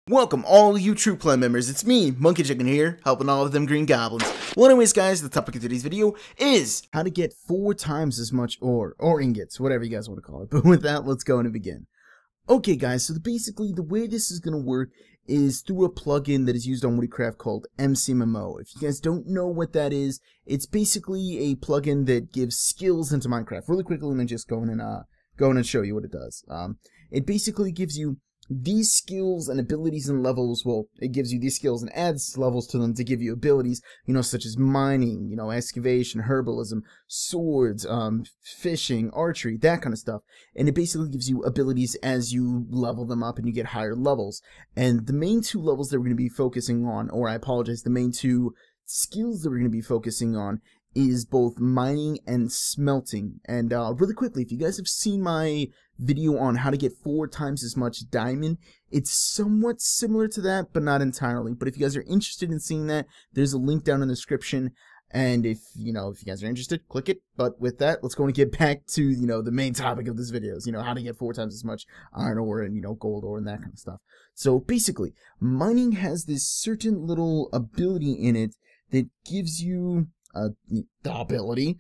Welcome all you True Play members, it's me, Monkey Chicken here, helping all of them green goblins. Well anyways guys, the topic of today's video is how to get 4 times as much ore, or ingots, whatever you guys want to call it. But with that, let's go and begin. Okay guys, so basically the way this is going to work is through a plugin that is used on Woodcraft called MCMMO. If you guys don't know what that is, it's basically a plugin that gives skills into Minecraft. Really quickly, let me just go in and show you what it does. It basically gives you these skills and abilities and levels. Well, it gives you these skills and adds levels to them to give you abilities, such as mining, excavation, herbalism, swords, fishing, archery, that kind of stuff. And it basically gives you abilities as you level them up and you get higher levels. And the main 2 levels that we're going to be focusing on, or I apologize, the main 2 skills that we're going to be focusing on is both mining and smelting. And really quickly, if you guys have seen my video on how to get 4 times as much diamond, it's somewhat similar to that, but not entirely. But if you guys are interested in seeing that, there's a link down in the description. And if you guys are interested, click it. But with that, let's go and get back to, the main topic of this video is, how to get 4 times as much iron ore and, gold ore and that kind of stuff. So basically, mining has this certain little ability in it that gives you the ability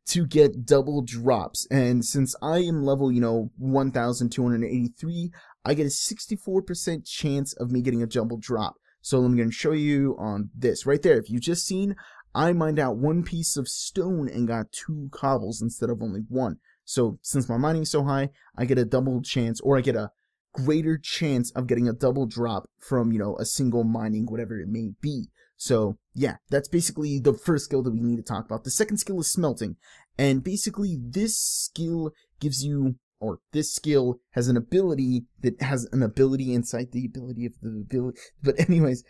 to get double drops. And since I am level 1283, I get a 64% chance of me getting a double drop. So I'm going to show you on this right there. If you just seen, I mined out 1 piece of stone and got 2 cobbles instead of only 1. So since my mining is so high, I get a double chance, or I get a greater chance of getting a double drop from a single mining, whatever it may be. So yeah, that's basically the first skill that we need to talk about. The second skill is smelting, and basically this skill gives you, or this skill has an ability that has an ability inside the ability of the ability. But anyways,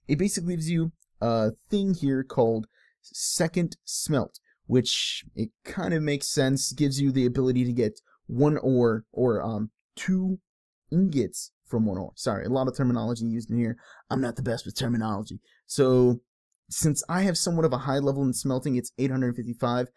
it basically gives you a thing here called second smelt, which it kind of makes sense. Gives you the ability to get 1 ore or 2 ingots from 1 ore. Sorry, a lot of terminology used in here. I'm not the best with terminology. So since I have somewhat of a high level in smelting, it's 855,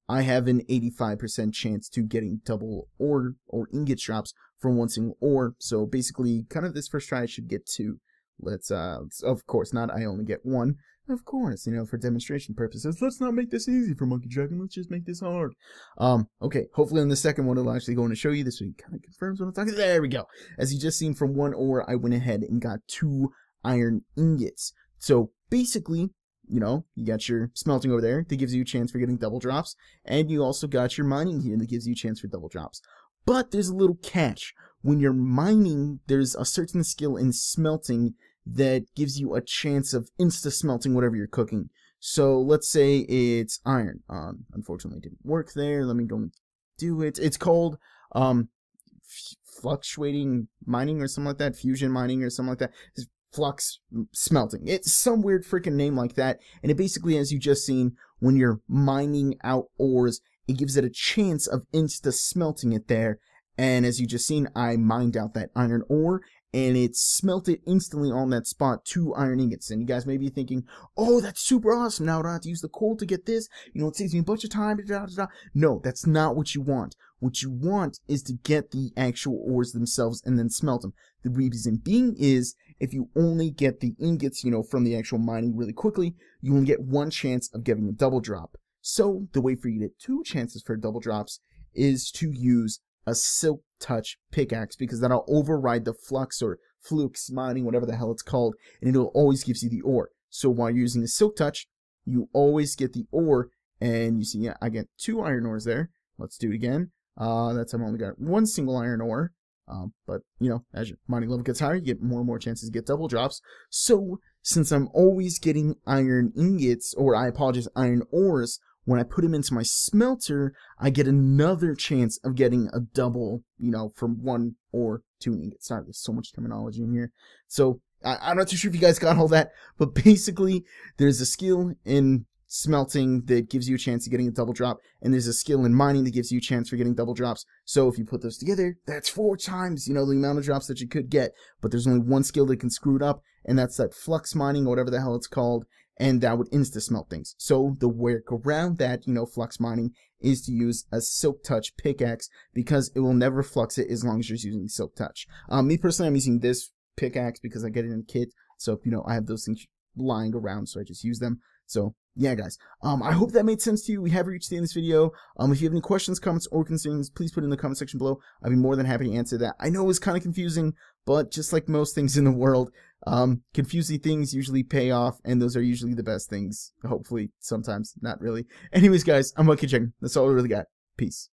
I have an 85% chance to getting double ore or ingot drops from 1 single ore. So basically, kind of this first try I should get 2. Let's of course not, I only get 1. Of course, for demonstration purposes. Let's not make this easy for Monkey Dragon. Let's just make this hard. Okay, hopefully in the second one it'll actually go in to show you this, so it kind of confirms what I'm talking. There we go. As you just seen, from 1 ore, I went ahead and got 2 iron ingots. So basically, you got your smelting over there that gives you a chance for getting double drops, and you also got your mining here that gives you a chance for double drops. But there's a little catch. When you're mining, there's a certain skill in smelting that gives you a chance of insta-smelting whatever you're cooking. So let's say it's iron. Unfortunately, it didn't work there. Let me go and do it. It's called fluctuating mining or something like that. Fusion mining or something like that. It's flux smelting. It's some weird freaking name like that. And it basically, as you just seen, when you're mining out ores, it gives it a chance of insta-smelting it there. And as you just seen, I mined out that iron ore, and it smelted instantly on that spot 2 iron ingots. And you guys may be thinking, oh, that's super awesome. Now I don't have to use the coal to get this. It saves me a bunch of time. No, that's not what you want. What you want is to get the actual ores themselves and then smelt them. The reason being is, if you only get the ingots, from the actual mining really quickly, you only get 1 chance of getting a double drop. So the way for you to get 2 chances for double drops is to use a silk touch pickaxe, because that'll override the flux or flukes mining, whatever the hell it's called, and it'll always gives you the ore. So while you're using the silk touch, you always get the ore, and you see, yeah, I get 2 iron ores there. Let's do it again. That's, I've only got 1 single iron ore. But as your mining level gets higher, you get more and more chances to get double drops. So since I'm always getting iron ingots, or I apologize, iron ores, when I put them into my smelter, I get another chance of getting a double, from 1 ore to an ingot. Sorry, there's so much terminology in here. So I'm not too sure if you guys got all that, but basically there's a skill in smelting that gives you a chance of getting a double drop, and there's a skill in mining that gives you a chance for getting double drops. So if you put those together, that's 4 times, the amount of drops that you could get. But there's only 1 skill that can screw it up, and that's that flux mining, or whatever the hell it's called, and that would insta-smelt things. So the work around that, flux mining, is to use a silk touch pickaxe, because it will never flux it as long as you're using silk touch. Me personally, I'm using this pickaxe because I get it in a kit. So, you know, I have those things lying around, so I just use them. So, yeah, guys. I hope that made sense to you. We have reached the end of this video. If you have any questions, comments, or concerns, please put it in the comment section below. I'd be more than happy to answer that. I know it was kind of confusing, but just like most things in the world, confusing things usually pay off, and those are usually the best things. Hopefully, sometimes, not really. Anyways, guys, I'm Monkey Chicken. That's all I really got. Peace.